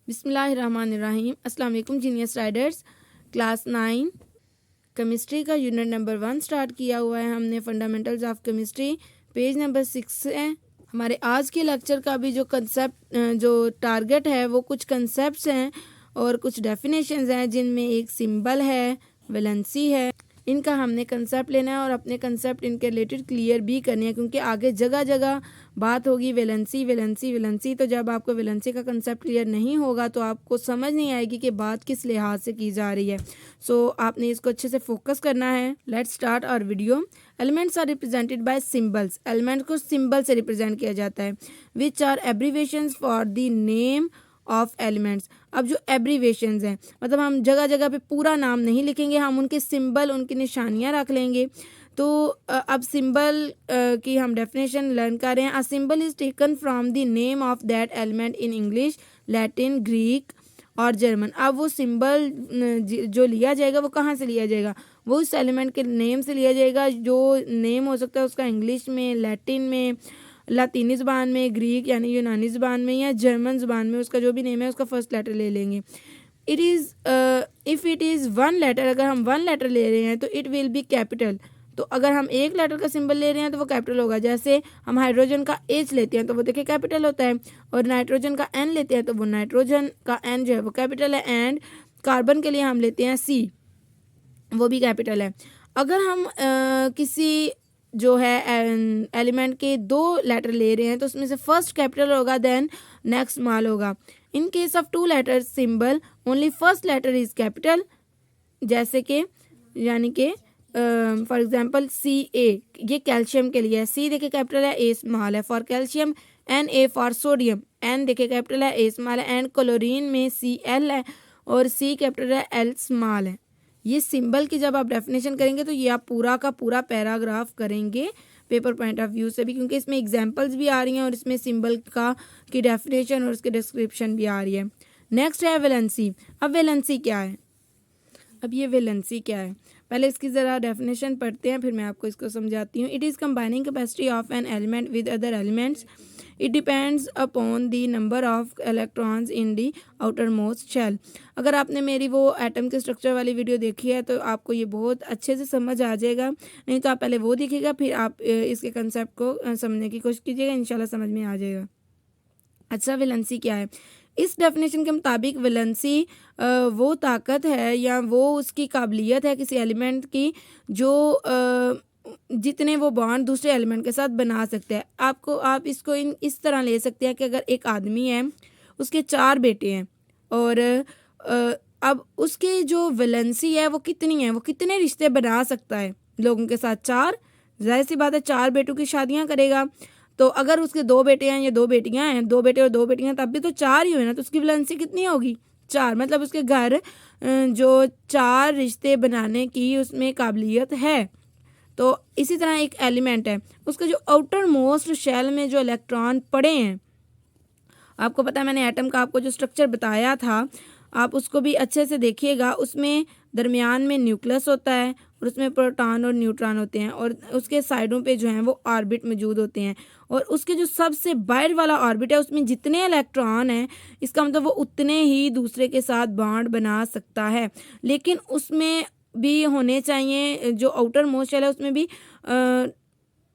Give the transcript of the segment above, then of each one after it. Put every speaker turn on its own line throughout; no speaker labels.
बिस्मिल्लाहिर्रहमानिर्रहीम। अस्सलाम वालेकुम जीनियस राइडर्स। क्लास 9 केमिस्ट्री का यूनिट नंबर 1 स्टार्ट किया हुआ है हमने। Fundamentals of chemistry page number 6 है। हमारे आज के लेक्चर का भी जो टारगेट है वो कुछ कंसेप्ट्स हैं और कुछ डेफिनेशंस हैं, जिनमें एक सिंबल है, वैलेंसी है। इनका हमने कंसेप्ट लेना है और अपने कंसेप्ट इनके रिलेटेड क्लियर भी करने हैं, क्योंकि आगे जगह जगह बात होगी वैलेंसी वैलेंसी वैलेंसी। तो जब आपको वैलेंसी का कंसेप्ट क्लियर नहीं होगा तो आपको समझ नहीं आएगी कि बात किस लिहाज से की जा रही है। सो आपने इसको अच्छे से फोकस करना है। Let's start our video. Elements are represented by symbols. Element को सिंबल से रिप्रेजेंट किया जाता है, which are abbreviations for the name of elements. अब जो एब्रीवेशंस हैं, मतलब हम जगह जगह पे पूरा नाम नहीं लिखेंगे, हम उनके सिंबल, उनकी निशानियां रख लेंगे। तो अब सिंबल की हम डेफिनेशन लर्न कर रहे हैं। A symbol is taken from the name of that element in English, Latin, Greek और जर्मन। अब वो सिंबल जो लिया जाएगा वो कहाँ से लिया जाएगा? वो उस एलिमेंट के नेम से लिया जाएगा, जो नेम हो सकता है उसका इंग्लिश में, लैटिन में, लातीनी ज़बान में, ग्रीक यानी यूनानी ज़बान में, या जर्मन ज़बान में। उसका जो भी नेम है उसका फर्स्ट लेटर ले लेंगे। It is if it is one letter, अगर हम वन लेटर ले रहे हैं तो इट विल बी कैपिटल। तो अगर हम एक लेटर का सिंबल ले रहे हैं तो वो कैपिटल होगा। जैसे हम हाइड्रोजन का एच लेते हैं तो वो देखिए कैपिटल होता है, और नाइट्रोजन का एन लेते हैं तो वो नाइट्रोजन का एन जो है वो कैपिटल है। एंड कार्बन के लिए हम लेते हैं सी, वो भी कैपिटल है। अगर हम किसी जो है एलिमेंट के दो लेटर ले रहे हैं तो उसमें से फर्स्ट कैपिटल होगा, देन नेक्स्ट स्मॉल होगा। In case of two letter symbol only first letter is capital. जैसे कि यानी कि फॉर एग्जांपल सी ए, ये कैल्शियम के लिए है। सी देखिए कैपिटल है, ए स्मॉल है for calcium. N A for sodium, N देखिए कैपिटल है, ए स्मॉल है। एंड क्लोरीन में सी एल है और सी कैपिटल है, एल स्मॉल है। ये सिंबल की जब आप डेफिनेशन करेंगे तो ये आप पूरा का पूरा पैराग्राफ करेंगे पेपर पॉइंट ऑफ व्यू से भी, क्योंकि इसमें एग्जांपल्स भी आ रही हैं और इसमें सिंबल का की डेफिनेशन और उसकी डिस्क्रिप्शन भी आ रही है। नेक्स्ट है वैलेंसी। अब वैलेंसी क्या है? अब ये वैलेंसी क्या है, पहले इसकी ज़रा डेफिनेशन पढ़ते हैं, फिर मैं आपको इसको समझाती हूँ। It is combining capacity of an element with other elements. It depends upon the number of electrons in the outer most shell. अगर आपने मेरी वो एटम के स्ट्रक्चर वाली वीडियो देखी है तो आपको ये बहुत अच्छे से समझ आ जाएगा। नहीं तो आप पहले वो देखिएगा, फिर आप इसके कंसेप्ट को समझने की कोशिश कीजिएगा, इंशाल्लाह समझ में आ जाएगा। अच्छा, वैलेंसी क्या है? इस डेफिनेशन के मुताबिक वैलेंसी वो ताकत है या वो उसकी काबिलियत है किसी एलिमेंट की जो जितने वो बॉन्ड दूसरे एलिमेंट के साथ बना सकते हैं। आप इसको इस तरह ले सकते हैं कि अगर एक आदमी है, उसके 4 बेटे हैं, और अब उसकी जो वैलेंसी है वो कितनी है, वो कितने रिश्ते बना सकता है लोगों के साथ? 4। जाहिर सी बात है 4 बेटों की शादियाँ करेगा। तो अगर उसके 2 बेटे हैं या 2 बेटियां हैं, 2 बेटे और 2 बेटियां, तब भी तो 4 ही हुए ना। तो उसकी वैलेंसी कितनी होगी? 4। मतलब उसके घर जो 4 रिश्ते बनाने की उसमें काबिलियत है। तो इसी तरह एक एलिमेंट है, उसका जो आउटर मोस्ट शेल में जो इलेक्ट्रॉन पड़े हैं, आपको पता है मैंने एटम का आपको जो स्ट्रक्चर बताया था, आप उसको भी अच्छे से देखिएगा। उसमें दरमियान में न्यूक्लियस होता है और उसमें प्रोटॉन और न्यूट्रॉन होते हैं, और उसके साइडों पे जो हैं वो ऑर्बिट मौजूद होते हैं। और उसके जो सबसे बाहर वाला ऑर्बिट है उसमें जितने इलेक्ट्रॉन हैं, इसका मतलब वो उतने ही दूसरे के साथ बॉन्ड बना सकता है। लेकिन उसमें भी होने चाहिए, जो आउटर मोस्ट शेल है उसमें भी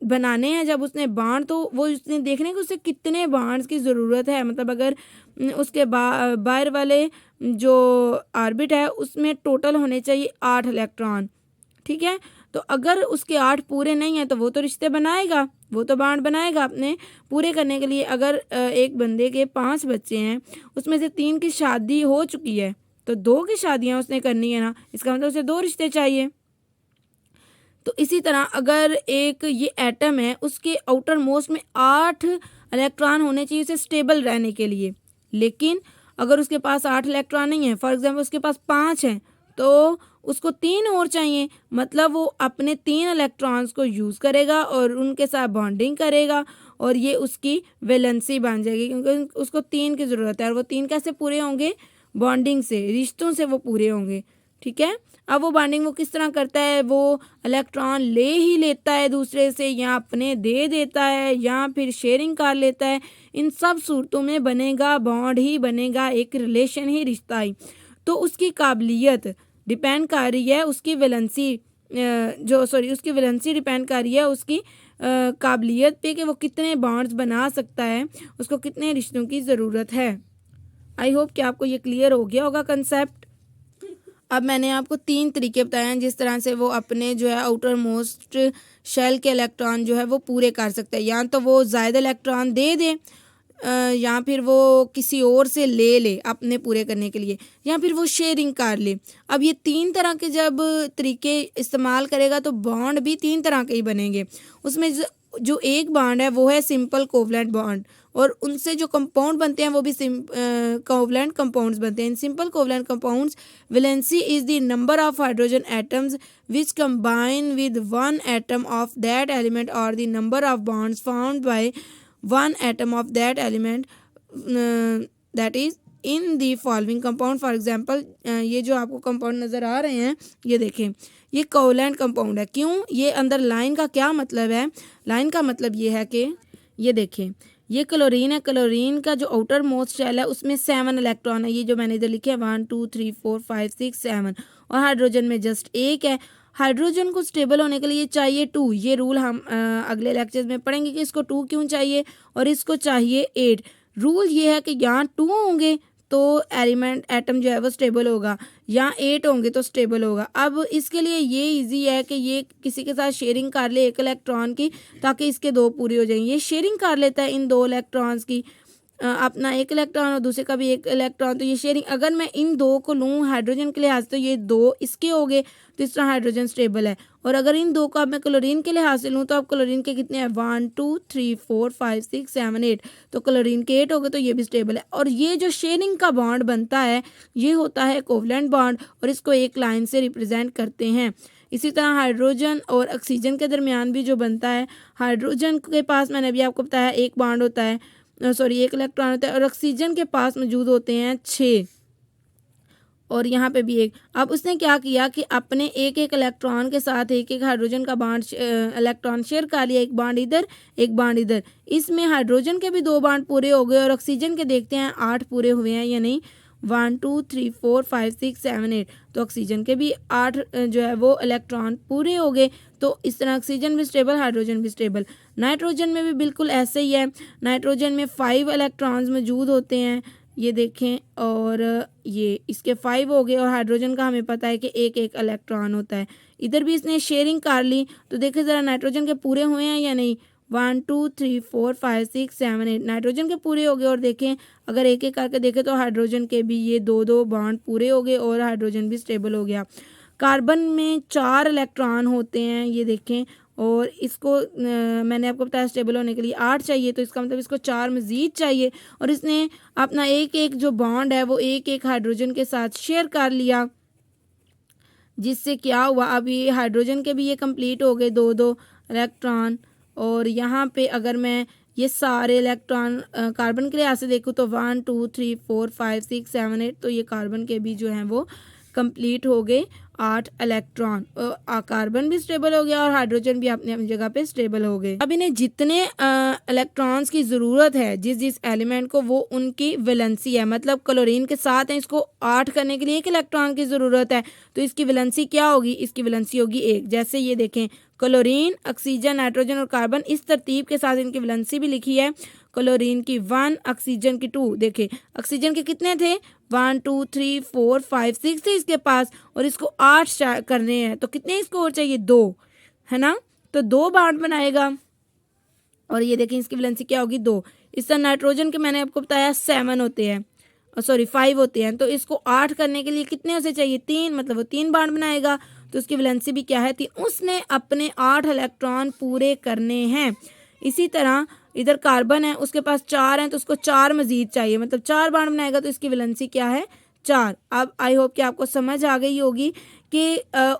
बनाने हैं जब उसने बाण, तो वो उसने देखने कि उसे कितने बाण्स की ज़रूरत है। मतलब अगर उसके बाहर वाले जो ऑर्बिट है उसमें टोटल होने चाहिए 8 इलेक्ट्रॉन, ठीक है। तो अगर उसके 8 पूरे नहीं हैं तो वो तो रिश्ते बनाएगा, वो तो बाण बनाएगा अपने पूरे करने के लिए। अगर एक बंदे के 5 बच्चे हैं, उसमें से 3 की शादी हो चुकी है, तो 2 की शादियाँ उसने करनी है ना, इसका मतलब उसे 2 रिश्ते चाहिए। तो इसी तरह अगर एक ये एटम है, उसके आउटर मोस्ट में 8 इलेक्ट्रॉन होने चाहिए उसे स्टेबल रहने के लिए। लेकिन अगर उसके पास 8 इलेक्ट्रॉन नहीं है, फॉर एग्जांपल उसके पास 5 हैं, तो उसको 3 और चाहिए। मतलब वो अपने 3 इलेक्ट्रॉन्स को यूज़ करेगा और उनके साथ बॉन्डिंग करेगा, और ये उसकी वैलेंसी बन जाएगी, क्योंकि उसको 3 की ज़रूरत है। और वो 3 कैसे पूरे होंगे? बॉन्डिंग से, रिश्तों से वो पूरे होंगे। ठीक है। अब वो बॉन्डिंग वो किस तरह करता है, वो इलेक्ट्रॉन ले ही लेता है दूसरे से, या अपने दे देता है, या फिर शेयरिंग कर लेता है। इन सब सूरतों में बनेगा बॉन्ड ही बनेगा, एक रिलेशन ही, रिश्ता ही। तो उसकी काबिलियत डिपेंड कर रही है उसकी वैलेंसी उसकी वैलेंसी डिपेंड कर रही है उसकी काबिलियत पे कि वो कितने बॉन्ड्स बना सकता है, उसको कितने रिश्तों की ज़रूरत है। आई होप कि आपको ये क्लियर हो गया होगा कंसेप्ट। अब मैंने आपको 3 तरीके बताए हैं जिस तरह से वो अपने जो है आउटर मोस्ट शेल के इलेक्ट्रॉन जो है वो पूरे कर सकता है। या तो वो ज़्यादा इलेक्ट्रॉन दे दे, या फिर वो किसी और से ले ले अपने पूरे करने के लिए, या फिर वो शेयरिंग कर ले। अब ये 3 तरह के जब तरीके इस्तेमाल करेगा तो बॉन्ड भी 3 तरह के ही बनेंगे। उसमें जो एक बॉन्ड है वो है सिंपल कोवलेंट बॉन्ड, और उनसे जो कंपाउंड बनते हैं वो भी कोवलेंट कंपाउंड्स बनते हैं। In simple covalent compounds valency is the number of hydrogen atoms which combine with one atom of that element और the number of bonds found by one atom of that element that is in the following compound. For example ये जो आपको compound नज़र आ रहे हैं, ये देखें, ये कोवलेंट कंपाउंड है। क्यों? ये अंदर लाइन का क्या मतलब है? लाइन का मतलब ये है कि ये देखें, ये क्लोरीन है। क्लोरीन का जो आउटर मोस्ट शेल है उसमें 7 इलेक्ट्रॉन है। ये जो मैंने इधर लिखे हैं 1 2 3 4 5 6 7, और हाइड्रोजन में जस्ट एक है। हाइड्रोजन को स्टेबल होने के लिए चाहिए 2। ये रूल हम अगले लेक्चर्स में पढ़ेंगे कि इसको 2 क्यों चाहिए और इसको चाहिए 8। रूल ये है कि यहाँ 2 होंगे तो एटम जो है वो स्टेबल होगा, या 8 होंगे तो स्टेबल होगा। अब इसके लिए ये इजी है कि ये किसी के साथ शेयरिंग कर ले 1 इलेक्ट्रॉन की, ताकि इसके 2 पूरे हो जाएंगे। ये शेयरिंग कर लेता है इन 2 इलेक्ट्रॉन्स की, अपना 1 इलेक्ट्रॉन और दूसरे का भी 1 इलेक्ट्रॉन। तो ये शेयरिंग, अगर मैं इन 2 को लूँ हाइड्रोजन के लिहाज से तो ये 2 इसके हो गए, तो इस तरह हाइड्रोजन स्टेबल है। और अगर इन 2 को अब मैं क्लोरीन के लिहाज से लूँ तो अब क्लोरीन के कितने हैं, 1 2 3 4 5 6 7 8, तो क्लोरीन के 8 हो गए, तो ये भी स्टेबल है। और ये जो शेयरिंग का बॉन्ड बनता है ये होता है कोवलेंट बॉन्ड, और इसको एक लाइन से रिप्रेजेंट करते हैं। इसी तरह हाइड्रोजन और ऑक्सीजन के दरमियान भी जो बनता है, हाइड्रोजन के पास मैंने अभी आपको बताया 1 बॉन्ड होता है, 1 इलेक्ट्रॉन होता है, और ऑक्सीजन के पास मौजूद होते हैं 6, और यहाँ पे भी 1। अब उसने क्या किया कि अपने 1 इलेक्ट्रॉन के साथ 1 हाइड्रोजन का बॉन्ड इलेक्ट्रॉन शेयर कर लिया, 1 बॉन्ड इधर 1 बॉन्ड इधर। इसमें हाइड्रोजन के भी 2 बॉन्ड पूरे हो गए, और ऑक्सीजन के देखते हैं 8 पूरे हुए हैं या नहीं। 1 2 3 4 5 6 7 8, तो ऑक्सीजन के भी 8 जो है वो इलेक्ट्रॉन पूरे हो गए। तो इस तरह ऑक्सीजन भी स्टेबल, हाइड्रोजन भी स्टेबल। नाइट्रोजन में भी बिल्कुल ऐसे ही है। नाइट्रोजन में 5 इलेक्ट्रॉन्स मौजूद होते हैं, ये देखें, और ये इसके 5 हो गए, और हाइड्रोजन का हमें पता है कि 1 इलेक्ट्रॉन होता है। इधर भी इसने शेयरिंग कर ली, तो देखें ज़रा नाइट्रोजन के पूरे हुए हैं या नहीं। 1 2 3 4 5 6 7 8 नाइट्रोजन के पूरे हो गए, और देखें अगर 1 करके देखें तो हाइड्रोजन के भी ये 2 बॉन्ड पूरे हो गए, और हाइड्रोजन भी स्टेबल हो गया। कार्बन में 4 इलेक्ट्रॉन होते हैं, ये देखें, और इसको मैंने आपको बताया स्टेबल होने के लिए 8 चाहिए, तो इसका मतलब इसको 4 मज़ीद चाहिए। और इसने अपना 1 जो बॉन्ड है वो 1 हाइड्रोजन के साथ शेयर कर लिया, जिससे क्या हुआ, अब ये हाइड्रोजन के भी ये कंप्लीट हो गए 2 इलेक्ट्रॉन। और यहाँ पे अगर मैं ये सारे इलेक्ट्रॉन कार्बन के लिहाज से देखूँ तो 1 2 3 4 5 6 7 8, तो ये कार्बन के भी जो हैं वो कंप्लीट हो गए 8 इलेक्ट्रॉन। कार्बन भी स्टेबल हो गया और हाइड्रोजन भी अपनी अपनी जगह पे स्टेबल हो गए। अब इन्हें जितने इलेक्ट्रॉन्स की ज़रूरत है जिस एलिमेंट को, वो उनकी वैलेंसी है। मतलब क्लोरीन के साथ है, इसको 8 करने के लिए 1 इलेक्ट्रॉन की ज़रूरत है, तो इसकी वैलेंसी क्या होगी, इसकी वैलेंसी होगी 1। जैसे ये देखें, क्लोरीन, ऑक्सीजन, नाइट्रोजन और कार्बन, इस तरतीब के साथ इनकी वैलेंसी भी लिखी है। क्लोरीन की 1, ऑक्सीजन की 2। देखें ऑक्सीजन के कितने थे, 1 2 3 4 5 6 थे इसके पास, और इसको 8 करने हैं, तो कितने इसको और चाहिए, 2, है ना। तो 2 बॉन्ड बनाएगा, और ये देखें इसकी वैलेंसी क्या होगी, 2। इस तरह नाइट्रोजन के मैंने आपको बताया 7 होते हैं, 5 होते हैं, तो इसको 8 करने के लिए कितने उसे चाहिए, 3, मतलब वो 3 बॉन्ड बनाएगा, तो उसकी वैलेंसी भी क्या है, 3। उसने अपने 8 इलेक्ट्रॉन पूरे करने हैं। इसी तरह इधर कार्बन है, उसके पास 4 हैं, तो उसको 4 मजीद चाहिए, मतलब 4 बॉन्ड बनाएगा, तो इसकी वैलेंसी क्या है, 4। अब आई होप कि आपको समझ आ गई होगी कि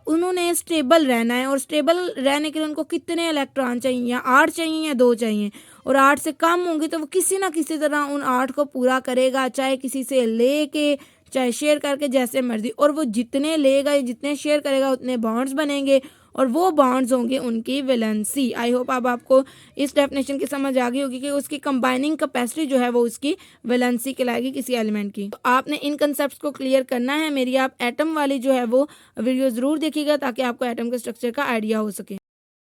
उन्होंने स्टेबल रहना है, और स्टेबल रहने के लिए उनको कितने इलेक्ट्रॉन चाहिए, या 8 चाहिए या 2 चाहिए। और 8 से कम होंगे तो वो किसी ना किसी तरह उन 8 को पूरा करेगा, चाहे किसी से ले के, चाहे शेयर करके जैसे मर्जी, और वो जितने लेगा या जितने शेयर करेगा उतने बॉन्ड्स बनेंगे और वो बॉन्ड्स होंगे उनकी वैलेंसी। आई होप अब आपको इस डेफिनेशन की समझ आ गई होगी कि उसकी कंबाइनिंग कैपेसिटी जो है वो उसकी वैलेंसी कहलाएगी किसी एलिमेंट की। तो आपने इन कंसेप्ट्स को क्लियर करना है। मेरी आप एटम वाली जो है वो वीडियो ज़रूर देखिएगा ताकि आपको एटम के स्ट्रक्चर का आइडिया हो सके।